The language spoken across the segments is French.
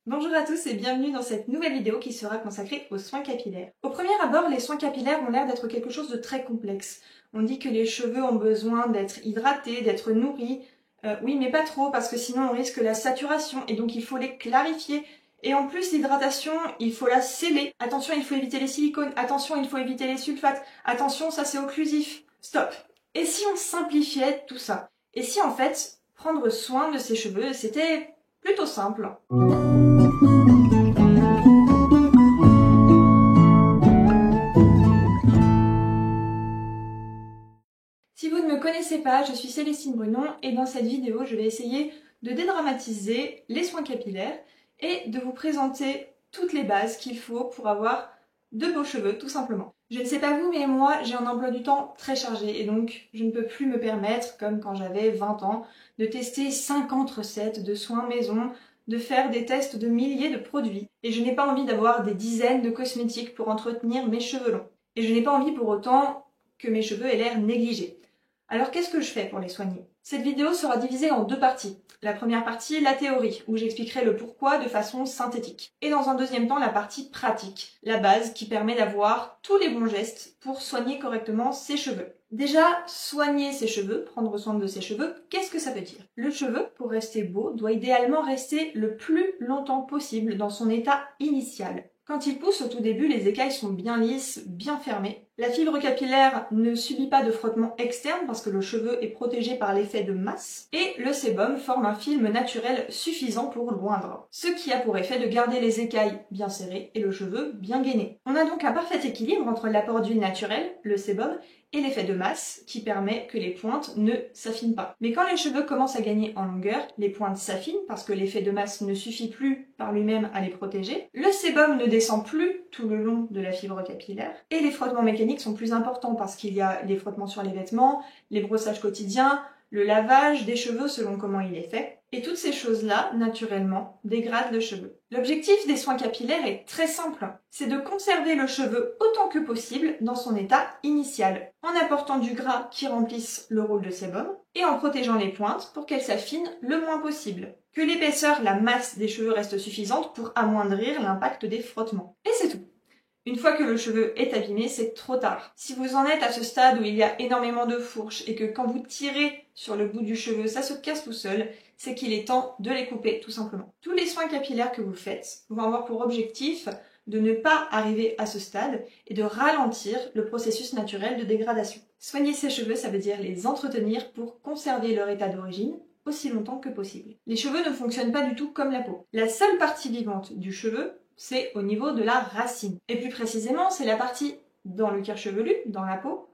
Bonjour à tous et bienvenue dans cette nouvelle vidéo qui sera consacrée aux soins capillaires. Au premier abord, les soins capillaires ont l'air d'être quelque chose de très complexe. On dit que les cheveux ont besoin d'être hydratés, d'être nourris. Oui, mais pas trop parce que sinon on risque la saturation et donc il faut les clarifier. Et en plus, l'hydratation, il faut la sceller. Attention, il faut éviter les silicones. Attention, il faut éviter les sulfates. Attention, ça c'est occlusif. Stop. Et si on simplifiait tout ça? Et si en fait, prendre soin de ses cheveux, c'était plutôt simple? Si vous ne me connaissez pas, je suis Célestine Brunon et dans cette vidéo, je vais essayer de dédramatiser les soins capillaires et de vous présenter toutes les bases qu'il faut pour avoir de beaux cheveux, tout simplement. Je ne sais pas vous, mais moi, j'ai un emploi du temps très chargé et donc je ne peux plus me permettre, comme quand j'avais 20 ans, de tester 50 recettes de soins maison, de faire des tests de milliers de produits. Et je n'ai pas envie d'avoir des dizaines de cosmétiques pour entretenir mes cheveux longs. Et je n'ai pas envie pour autant que mes cheveux aient l'air négligés. Alors qu'est-ce que je fais pour les soigner? Cette vidéo sera divisée en deux parties. La première partie, la théorie, où j'expliquerai le pourquoi de façon synthétique. Et dans un deuxième temps, la partie pratique, la base qui permet d'avoir tous les bons gestes pour soigner correctement ses cheveux. Déjà, soigner ses cheveux, prendre soin de ses cheveux, qu'est-ce que ça veut dire? Le cheveu, pour rester beau, doit idéalement rester le plus longtemps possible dans son état initial. Quand il pousse au tout début, les écailles sont bien lisses, bien fermées. La fibre capillaire ne subit pas de frottement externe parce que le cheveu est protégé par l'effet de masse. Et le sébum forme un film naturel suffisant pour l'oindre. Ce qui a pour effet de garder les écailles bien serrées et le cheveu bien gainé. On a donc un parfait équilibre entre l'apport d'huile naturelle, le sébum, et l'effet de masse qui permet que les pointes ne s'affinent pas. Mais quand les cheveux commencent à gagner en longueur, les pointes s'affinent parce que l'effet de masse ne suffit plus par lui-même à les protéger. Le sébum ne descend plus tout le long de la fibre capillaire et les frottements mécaniques sont plus importants parce qu'il y a les frottements sur les vêtements, les brossages quotidiens, le lavage des cheveux selon comment il est fait. Et toutes ces choses-là, naturellement, dégradent le cheveu. L'objectif des soins capillaires est très simple. C'est de conserver le cheveu autant que possible dans son état initial, en apportant du gras qui remplisse le rôle de sébum et en protégeant les pointes pour qu'elles s'affinent le moins possible. Que l'épaisseur, la masse des cheveux reste suffisante pour amoindrir l'impact des frottements. Et c'est tout. Une fois que le cheveu est abîmé, c'est trop tard. Si vous en êtes à ce stade où il y a énormément de fourches et que quand vous tirez sur le bout du cheveu, ça se casse tout seul, c'est qu'il est temps de les couper, tout simplement. Tous les soins capillaires que vous faites vont avoir pour objectif de ne pas arriver à ce stade et de ralentir le processus naturel de dégradation. Soigner ses cheveux, ça veut dire les entretenir pour conserver leur état d'origine aussi longtemps que possible. Les cheveux ne fonctionnent pas du tout comme la peau. La seule partie vivante du cheveu, c'est au niveau de la racine. Et plus précisément, c'est la partie dans le cuir chevelu, dans la peau,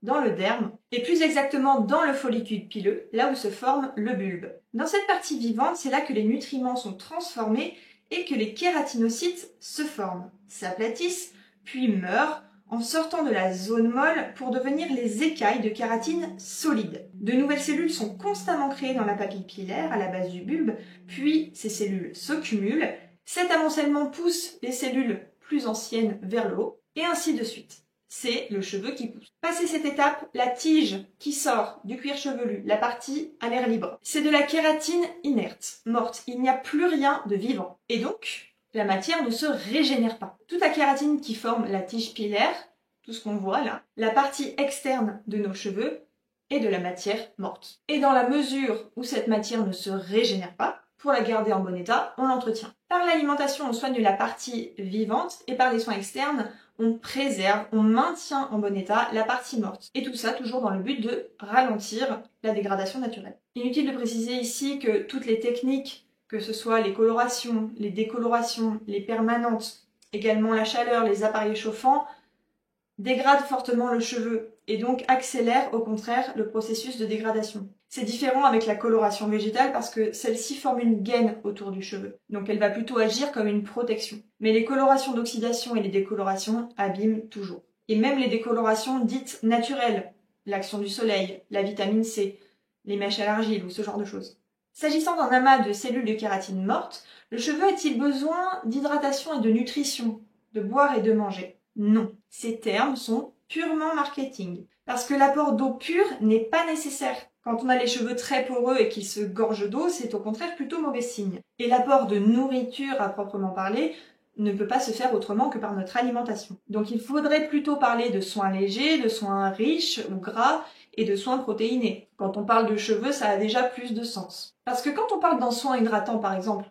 dans le derme, et plus exactement dans le follicule pileux, là où se forme le bulbe. Dans cette partie vivante, c'est là que les nutriments sont transformés et que les kératinocytes se forment, s'aplatissent, puis meurent en sortant de la zone molle pour devenir les écailles de kératine solides. De nouvelles cellules sont constamment créées dans la papille pilaire à la base du bulbe, puis ces cellules s'accumulent. Cet amoncellement pousse les cellules plus anciennes vers le haut, et ainsi de suite. C'est le cheveu qui pousse. Passé cette étape, la tige qui sort du cuir chevelu, la partie à l'air libre, c'est de la kératine inerte, morte. Il n'y a plus rien de vivant. Et donc, la matière ne se régénère pas. Toute la kératine qui forme la tige pilaire, tout ce qu'on voit là, la partie externe de nos cheveux, est de la matière morte. Et dans la mesure où cette matière ne se régénère pas, pour la garder en bon état, on l'entretient. Par l'alimentation, on soigne la partie vivante et par les soins externes, on préserve, on maintient en bon état la partie morte. Et tout ça toujours dans le but de ralentir la dégradation naturelle. Inutile de préciser ici que toutes les techniques, que ce soit les colorations, les décolorations, les permanentes, également la chaleur, les appareils chauffants, dégradent fortement le cheveu et donc accélèrent au contraire le processus de dégradation. C'est différent avec la coloration végétale parce que celle-ci forme une gaine autour du cheveu, donc elle va plutôt agir comme une protection. Mais les colorations d'oxydation et les décolorations abîment toujours. Et même les décolorations dites naturelles, l'action du soleil, la vitamine C, les mèches à l'argile ou ce genre de choses. S'agissant d'un amas de cellules de kératine mortes, le cheveu a-t-il besoin d'hydratation et de nutrition, de boire et de manger? Non, ces termes sont purement marketing, parce que l'apport d'eau pure n'est pas nécessaire. Quand on a les cheveux très poreux et qu'ils se gorgent d'eau, c'est au contraire plutôt mauvais signe. Et l'apport de nourriture à proprement parler ne peut pas se faire autrement que par notre alimentation. Donc il faudrait plutôt parler de soins légers, de soins riches ou gras et de soins protéinés. Quand on parle de cheveux, ça a déjà plus de sens. Parce que quand on parle d'un soin hydratant par exemple,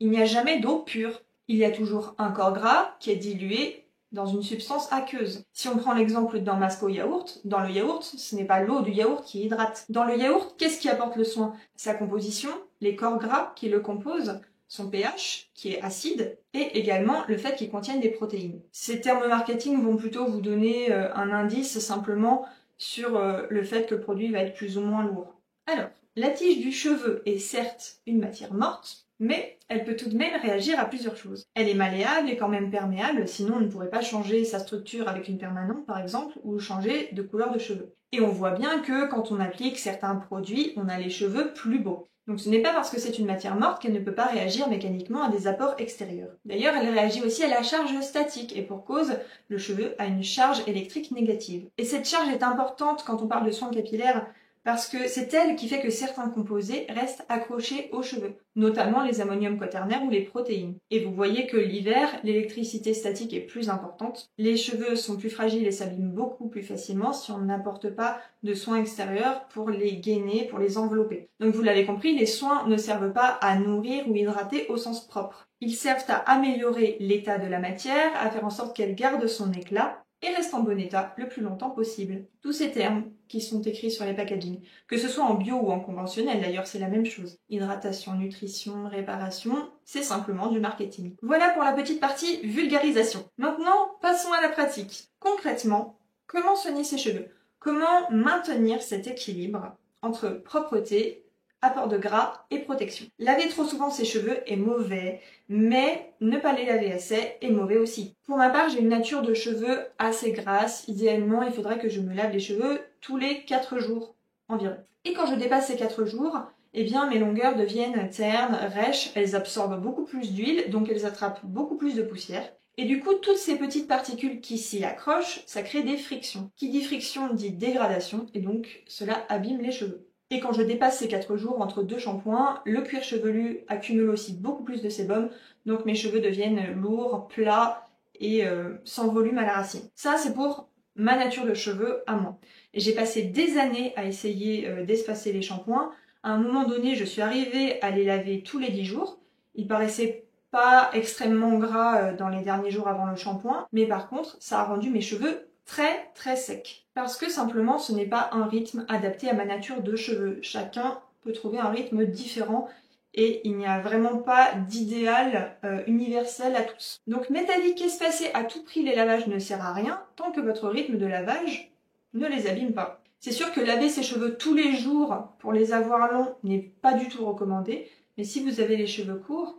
il n'y a jamais d'eau pure. Il y a toujours un corps gras qui est dilué dans une substance aqueuse. Si on prend l'exemple d'un masque au yaourt, dans le yaourt, ce n'est pas l'eau du yaourt qui hydrate. Dans le yaourt, qu'est-ce qui apporte le soin? Sa composition, les corps gras qui le composent, son pH, qui est acide, et également le fait qu'il contienne des protéines. Ces termes marketing vont plutôt vous donner un indice simplement sur le fait que le produit va être plus ou moins lourd. Alors, la tige du cheveu est certes une matière morte, mais elle peut tout de même réagir à plusieurs choses. Elle est malléable et quand même perméable, sinon on ne pourrait pas changer sa structure avec une permanente par exemple, ou changer de couleur de cheveux. Et on voit bien que quand on applique certains produits, on a les cheveux plus beaux. Donc ce n'est pas parce que c'est une matière morte qu'elle ne peut pas réagir mécaniquement à des apports extérieurs. D'ailleurs, elle réagit aussi à la charge statique, et pour cause, le cheveu a une charge électrique négative. Et cette charge est importante quand on parle de soins capillaires, parce que c'est elle qui fait que certains composés restent accrochés aux cheveux, notamment les ammoniums quaternaires ou les protéines. Et vous voyez que l'hiver, l'électricité statique est plus importante, les cheveux sont plus fragiles et s'abîment beaucoup plus facilement si on n'apporte pas de soins extérieurs pour les gainer, pour les envelopper. Donc vous l'avez compris, les soins ne servent pas à nourrir ou hydrater au sens propre. Ils servent à améliorer l'état de la matière, à faire en sorte qu'elle garde son éclat, et reste en bon état le plus longtemps possible. Tous ces termes qui sont écrits sur les packaging, que ce soit en bio ou en conventionnel d'ailleurs, c'est la même chose. Hydratation, nutrition, réparation, c'est simplement du marketing. Voilà pour la petite partie vulgarisation. Maintenant, passons à la pratique. Concrètement, comment soigner ses cheveux? Comment maintenir cet équilibre entre propreté, apport de gras et protection? Laver trop souvent ses cheveux est mauvais, mais ne pas les laver assez est mauvais aussi. Pour ma part, j'ai une nature de cheveux assez grasse. Idéalement, il faudrait que je me lave les cheveux tous les 4 jours environ. Et quand je dépasse ces 4 jours, eh bien mes longueurs deviennent ternes, rêches, elles absorbent beaucoup plus d'huile, donc elles attrapent beaucoup plus de poussière. Et du coup, toutes ces petites particules qui s'y accrochent, ça crée des frictions. Qui dit friction dit dégradation, et donc cela abîme les cheveux. Et quand je dépasse ces 4 jours entre 2 shampoings, le cuir chevelu accumule aussi beaucoup plus de sébum, donc mes cheveux deviennent lourds, plats et sans volume à la racine. Ça, c'est pour ma nature de cheveux à moi. Et j'ai passé des années à essayer d'espacer les shampoings. À un moment donné, je suis arrivée à les laver tous les 10 jours. Ils paraissaient pas extrêmement gras dans les derniers jours avant le shampoing, mais par contre, ça a rendu mes cheveux très très secs. Parce que simplement, ce n'est pas un rythme adapté à ma nature de cheveux. Chacun peut trouver un rythme différent et il n'y a vraiment pas d'idéal universel à tous. Donc métallique espacé à tout prix les lavages ne sert à rien tant que votre rythme de lavage ne les abîme pas. C'est sûr que laver ses cheveux tous les jours pour les avoir longs n'est pas du tout recommandé, mais si vous avez les cheveux courts,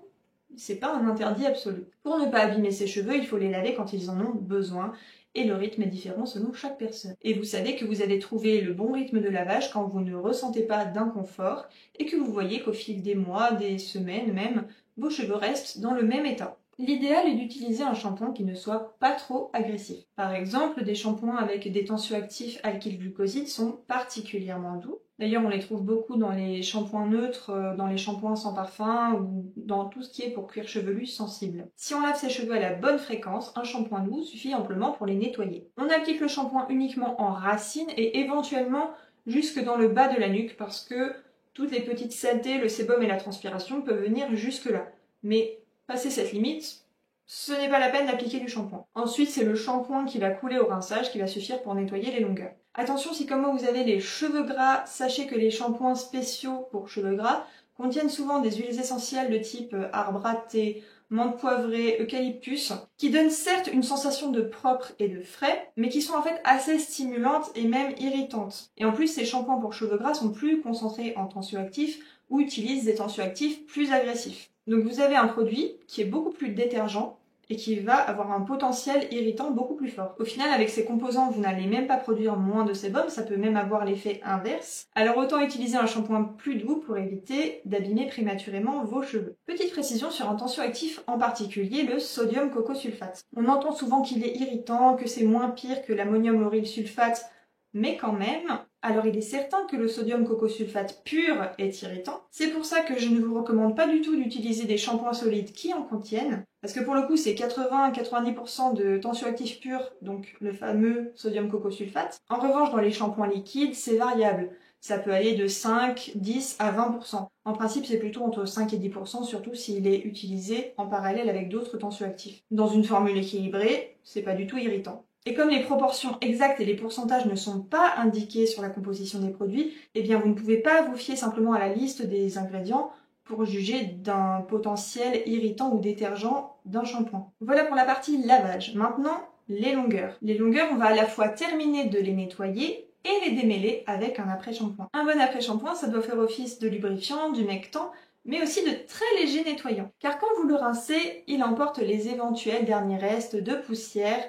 c'est pas un interdit absolu. Pour ne pas abîmer ses cheveux, il faut les laver quand ils en ont besoin, et le rythme est différent selon chaque personne. Et vous savez que vous avez trouvé le bon rythme de lavage quand vous ne ressentez pas d'inconfort, et que vous voyez qu'au fil des mois, des semaines même, vos cheveux restent dans le même état. L'idéal est d'utiliser un shampoing qui ne soit pas trop agressif. Par exemple, des shampoings avec des tensioactifs alkylglucosides sont particulièrement doux. D'ailleurs, on les trouve beaucoup dans les shampoings neutres, dans les shampoings sans parfum ou dans tout ce qui est pour cuir chevelu sensible. Si on lave ses cheveux à la bonne fréquence, un shampoing doux suffit amplement pour les nettoyer. On applique le shampoing uniquement en racine et éventuellement jusque dans le bas de la nuque parce que toutes les petites saletés, le sébum et la transpiration peuvent venir jusque là. Mais passer cette limite, ce n'est pas la peine d'appliquer du shampoing. Ensuite, c'est le shampoing qui va couler au rinçage qui va suffire pour nettoyer les longueurs. Attention, si comme moi vous avez les cheveux gras, sachez que les shampoings spéciaux pour cheveux gras contiennent souvent des huiles essentielles de type arbre à thé, menthe poivrée, eucalyptus, qui donnent certes une sensation de propre et de frais, mais qui sont en fait assez stimulantes et même irritantes. Et en plus, ces shampoings pour cheveux gras sont plus concentrés en tensioactifs ou utilisent des tensioactifs plus agressifs. Donc vous avez un produit qui est beaucoup plus détergent et qui va avoir un potentiel irritant beaucoup plus fort. Au final, avec ces composants, vous n'allez même pas produire moins de sébum, ça peut même avoir l'effet inverse. Alors autant utiliser un shampoing plus doux pour éviter d'abîmer prématurément vos cheveux. Petite précision sur un tensioactif en particulier, le sodium cocosulfate. On entend souvent qu'il est irritant, que c'est moins pire que l'ammonium lauryl sulfate mais quand même. Alors il est certain que le sodium cocosulfate pur est irritant. C'est pour ça que je ne vous recommande pas du tout d'utiliser des shampoings solides qui en contiennent, parce que pour le coup c'est 80-90% de tensioactif pur, donc le fameux sodium cocosulfate. En revanche dans les shampoings liquides c'est variable. Ça peut aller de 5, 10 à 20%. En principe, c'est plutôt entre 5 et 10%, surtout s'il est utilisé en parallèle avec d'autres tensioactifs. Dans une formule équilibrée, c'est pas du tout irritant. Et comme les proportions exactes et les pourcentages ne sont pas indiqués sur la composition des produits, eh bien vous ne pouvez pas vous fier simplement à la liste des ingrédients pour juger d'un potentiel irritant ou détergent d'un shampoing. Voilà pour la partie lavage. Maintenant, les longueurs. Les longueurs, on va à la fois terminer de les nettoyer et les démêler avec un après-shampoing. Un bon après-shampoing, ça doit faire office de lubrifiant, d'humectant, mais aussi de très léger nettoyant. Car quand vous le rincez, il emporte les éventuels derniers restes de poussière,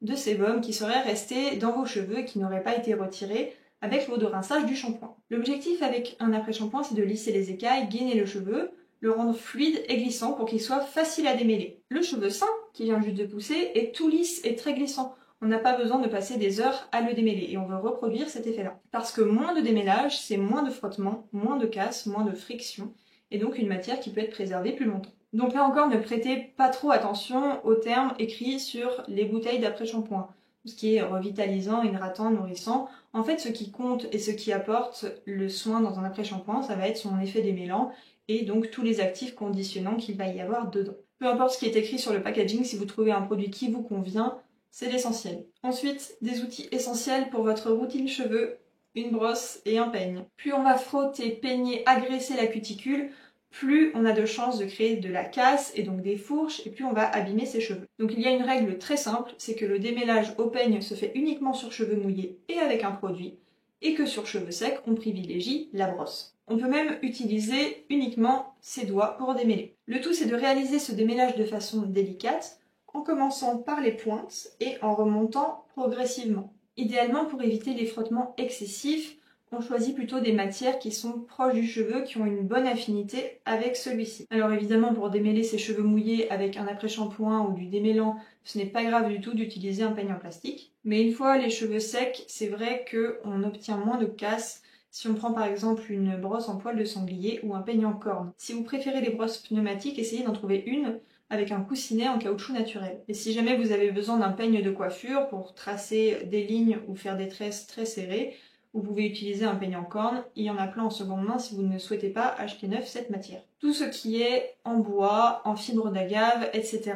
de sébum qui seraient restés dans vos cheveux et qui n'auraient pas été retirés avec l'eau de rinçage du shampoing. L'objectif avec un après-shampoing, c'est de lisser les écailles, gainer le cheveu, le rendre fluide et glissant pour qu'il soit facile à démêler. Le cheveu sain, qui vient juste de pousser, est tout lisse et très glissant. On n'a pas besoin de passer des heures à le démêler et on veut reproduire cet effet-là. Parce que moins de démêlage, c'est moins de frottement, moins de casse, moins de friction, et donc une matière qui peut être préservée plus longtemps. Donc là encore, ne prêtez pas trop attention aux termes écrits sur les bouteilles d'après-shampoing. Tout ce qui est revitalisant, hydratant, nourrissant. En fait, ce qui compte et ce qui apporte le soin dans un après-shampoing, ça va être son effet démêlant et donc tous les actifs conditionnants qu'il va y avoir dedans. Peu importe ce qui est écrit sur le packaging, si vous trouvez un produit qui vous convient, c'est l'essentiel. Ensuite, des outils essentiels pour votre routine cheveux, une brosse et un peigne. Plus on va frotter, peigner, agresser la cuticule, plus on a de chances de créer de la casse et donc des fourches, et plus on va abîmer ses cheveux. Donc il y a une règle très simple, c'est que le démêlage au peigne se fait uniquement sur cheveux mouillés et avec un produit, et que sur cheveux secs, on privilégie la brosse. On peut même utiliser uniquement ses doigts pour démêler. Le tout, c'est de réaliser ce démêlage de façon délicate, en commençant par les pointes et en remontant progressivement. Idéalement, pour éviter les frottements excessifs, on choisit plutôt des matières qui sont proches du cheveu, qui ont une bonne affinité avec celui-ci. Alors évidemment, pour démêler ses cheveux mouillés avec un après-shampoing ou du démêlant, ce n'est pas grave du tout d'utiliser un peigne en plastique. Mais une fois les cheveux secs, c'est vrai qu'on obtient moins de casse si on prend par exemple une brosse en poil de sanglier ou un peigne en corne. Si vous préférez les brosses pneumatiques, essayez d'en trouver une avec un coussinet en caoutchouc naturel. Et si jamais vous avez besoin d'un peigne de coiffure pour tracer des lignes ou faire des tresses très serrées, vous pouvez utiliser un peigne en corne, il y en a plein en seconde main si vous ne souhaitez pas acheter neuf cette matière. Tout ce qui est en bois, en fibre d'agave, etc.,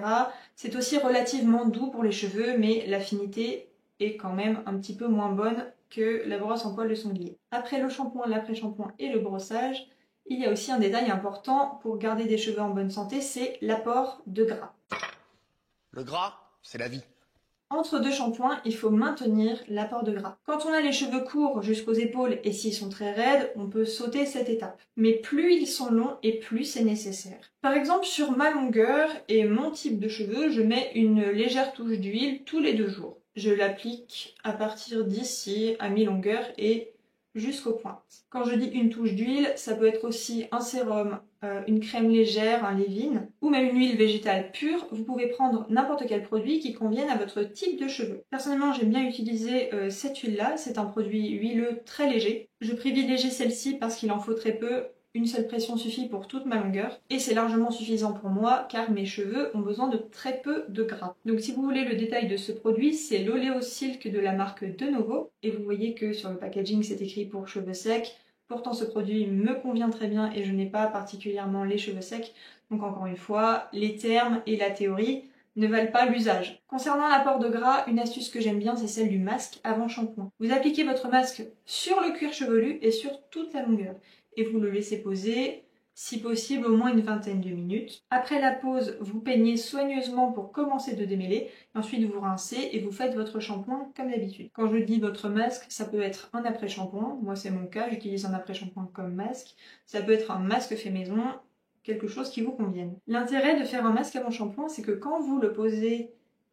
c'est aussi relativement doux pour les cheveux, mais l'affinité est quand même un petit peu moins bonne que la brosse en poil de sanglier. Après le shampoing, l'après-shampoing et le brossage, il y a aussi un détail important pour garder des cheveux en bonne santé, c'est l'apport de gras. Le gras, c'est la vie. Entre deux shampoings, il faut maintenir l'apport de gras. Quand on a les cheveux courts jusqu'aux épaules et s'ils sont très raides, on peut sauter cette étape. Mais plus ils sont longs et plus c'est nécessaire. Par exemple, sur ma longueur et mon type de cheveux, je mets une légère touche d'huile tous les 2 jours. Je l'applique à partir d'ici à mi-longueur et jusqu'aux pointes. Quand je dis une touche d'huile, ça peut être aussi un sérum, une crème légère, un leave-in, ou même une huile végétale pure. Vous pouvez prendre n'importe quel produit qui convienne à votre type de cheveux. Personnellement, j'aime bien utiliser cette huile-là, c'est un produit huileux très léger. Je privilégie celle-ci parce qu'il en faut très peu. Une seule pression suffit pour toute ma longueur et c'est largement suffisant pour moi car mes cheveux ont besoin de très peu de gras. Donc si vous voulez le détail de ce produit, c'est l'Oleo Silk de la marque De Novo et vous voyez que sur le packaging c'est écrit pour cheveux secs. Pourtant ce produit me convient très bien et je n'ai pas particulièrement les cheveux secs. Donc encore une fois, les termes et la théorie ne valent pas l'usage. Concernant l'apport de gras, une astuce que j'aime bien c'est celle du masque avant shampoing. Vous appliquez votre masque sur le cuir chevelu et sur toute la longueur. Et vous le laissez poser, si possible au moins une vingtaine de minutes. Après la pose, vous peignez soigneusement pour commencer de démêler, et ensuite vous rincez et vous faites votre shampoing comme d'habitude. Quand je dis votre masque, ça peut être un après-shampoing, moi c'est mon cas, j'utilise un après-shampoing comme masque, ça peut être un masque fait maison, quelque chose qui vous convienne. L'intérêt de faire un masque avant shampoing, c'est que quand vous le posez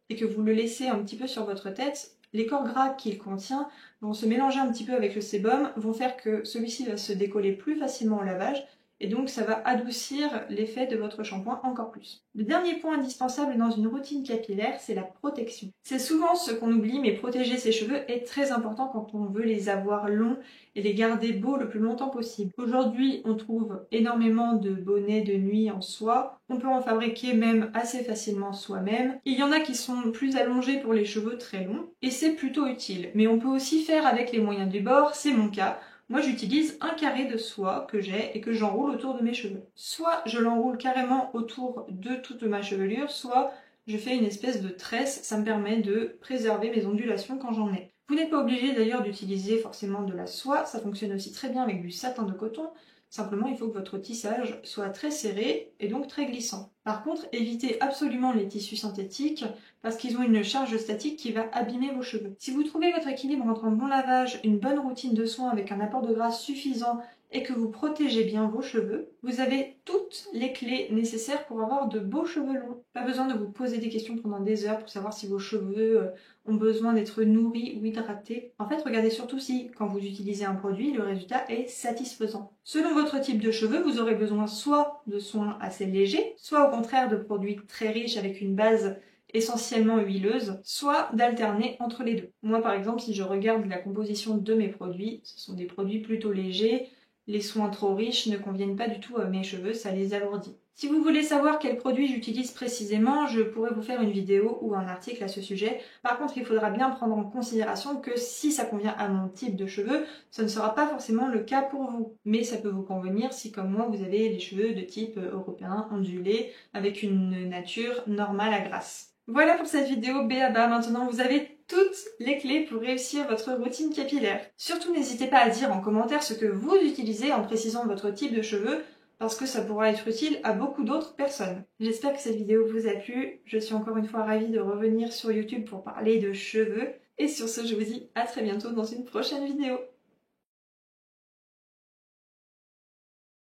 et que vous le laissez un petit peu sur votre tête, les corps gras qu'il contient vont se mélanger un petit peu avec le sébum, vont faire que celui-ci va se décoller plus facilement au lavage et donc ça va adoucir l'effet de votre shampoing encore plus. Le dernier point indispensable dans une routine capillaire, c'est la protection. C'est souvent ce qu'on oublie, mais protéger ses cheveux est très important quand on veut les avoir longs et les garder beaux le plus longtemps possible. Aujourd'hui, on trouve énormément de bonnets de nuit en soie. On peut en fabriquer même assez facilement soi-même. Il y en a qui sont plus allongés pour les cheveux très longs et c'est plutôt utile. Mais on peut aussi faire avec les moyens du bord, c'est mon cas. Moi, j'utilise un carré de soie que j'ai et que j'enroule autour de mes cheveux. Soit je l'enroule carrément autour de toute ma chevelure, soit je fais une espèce de tresse, ça me permet de préserver mes ondulations quand j'en ai. Vous n'êtes pas obligé d'ailleurs d'utiliser forcément de la soie, ça fonctionne aussi très bien avec du satin de coton. Simplement, il faut que votre tissage soit très serré et donc très glissant. Par contre, évitez absolument les tissus synthétiques parce qu'ils ont une charge statique qui va abîmer vos cheveux. Si vous trouvez votre équilibre entre un bon lavage, une bonne routine de soins avec un apport de gras suffisant et que vous protégez bien vos cheveux, vous avez toutes les clés nécessaires pour avoir de beaux cheveux longs. Pas besoin de vous poser des questions pendant des heures pour savoir si vos cheveux ont besoin d'être nourris ou hydratés. En fait, regardez surtout si, quand vous utilisez un produit, le résultat est satisfaisant. Selon votre type de cheveux, vous aurez besoin soit de soins assez légers, soit au contraire de produits très riches avec une base essentiellement huileuse, soit d'alterner entre les deux. Moi par exemple, si je regarde la composition de mes produits, ce sont des produits plutôt légers, les soins trop riches ne conviennent pas du tout à mes cheveux, ça les alourdit. Si vous voulez savoir quels produits j'utilise précisément, je pourrais vous faire une vidéo ou un article à ce sujet. Par contre, il faudra bien prendre en considération que si ça convient à mon type de cheveux, ce ne sera pas forcément le cas pour vous. Mais ça peut vous convenir si, comme moi, vous avez les cheveux de type européen, ondulés, avec une nature normale à grasse. Voilà pour cette vidéo B.A.B.A. Maintenant, vous avez toutes les clés pour réussir votre routine capillaire. Surtout, n'hésitez pas à dire en commentaire ce que vous utilisez en précisant votre type de cheveux, parce que ça pourra être utile à beaucoup d'autres personnes. J'espère que cette vidéo vous a plu. Je suis encore une fois ravie de revenir sur YouTube pour parler de cheveux. Et sur ce, je vous dis à très bientôt dans une prochaine vidéo.